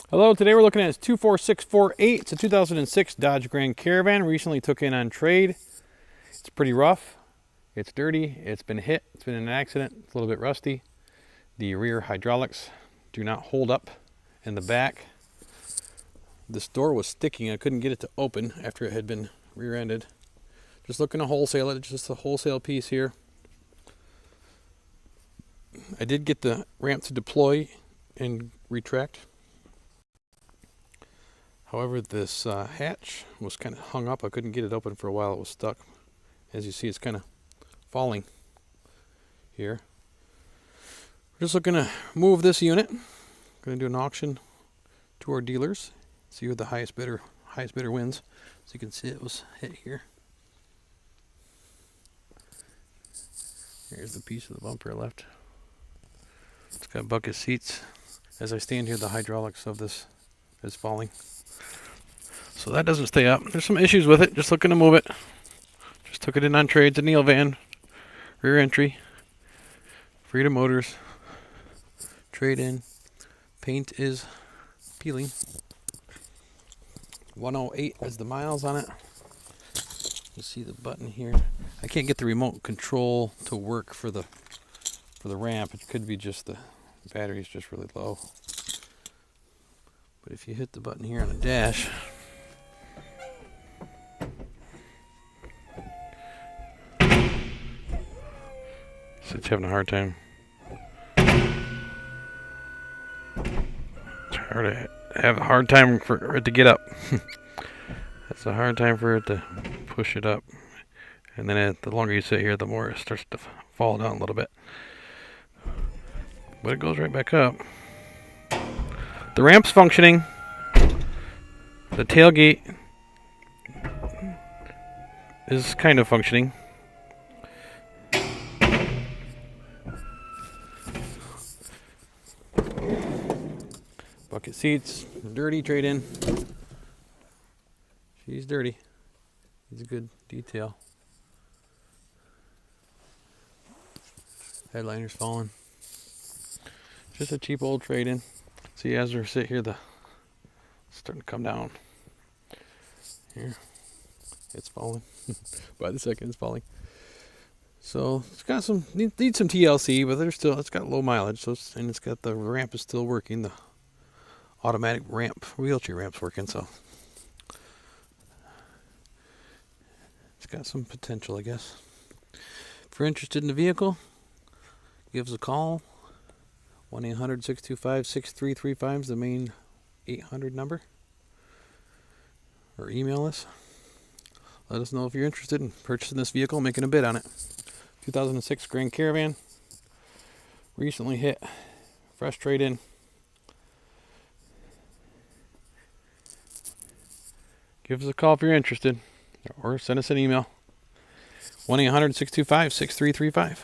Hello, today we're looking at this 24648. It's a 2006 Dodge Grand Caravan. Recently took in on trade. It's pretty rough. It's dirty. It's been hit. It's been in an accident. It's a little bit rusty. The rear hydraulics do not hold up in the back. This door was sticking. I couldn't get it to open after it had been rear-ended. Just looking to wholesale it. Just a wholesale piece here. I did get the ramp to deploy and retract. However, this hatch was kind of hung up. I couldn't get it open for a while. It was stuck. As you see, it's kind of falling here. We're just looking to move this unit. Going to do an auction to our dealers. See who the highest bidder wins. So you can see it was hit here. Here's the piece of the bumper left. It's got bucket seats. As I stand here, the hydraulics of this is falling. So that doesn't stay up. There's some issues with it. Just looking to move it. Just took it in on trade to Neil Van. Rear entry. Freedom Motors. Trade in. Paint is peeling. 108 is the miles on it. You see the button here. I can't get the remote control to work for the ramp. It could be just the battery's just really low. But if you hit the button here on the dash, so it's having a hard time. It's hard to have a hard time for it to get up. It's a hard time for it to push it up. And then the longer you sit here, the more it starts to fall down a little bit. But it goes right back up. The ramp's functioning. The tailgate is kind of functioning. Bucket seats, dirty trade-in. She's dirty. It's a good detail. Headliner's falling. Just a cheap old trade-in. See, as we sit here, it's starting to come down. Here, it's falling. By the second, it's falling. So it's got some needs some TLC, but it's got low mileage. So it's got the ramp is still working. The automatic ramp, wheelchair ramp's working. So it's got some potential, I guess. If you're interested in the vehicle, give us a call. 1-800-625-6335 is the main 800 number. Or email us. Let us know if you're interested in purchasing this vehicle, making a bid on it. 2006 Grand Caravan. Recently hit. Fresh trade-in. Give us a call if you're interested. Or send us an email. 1-800-625-6335.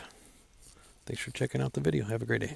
Thanks for checking out the video. Have a great day.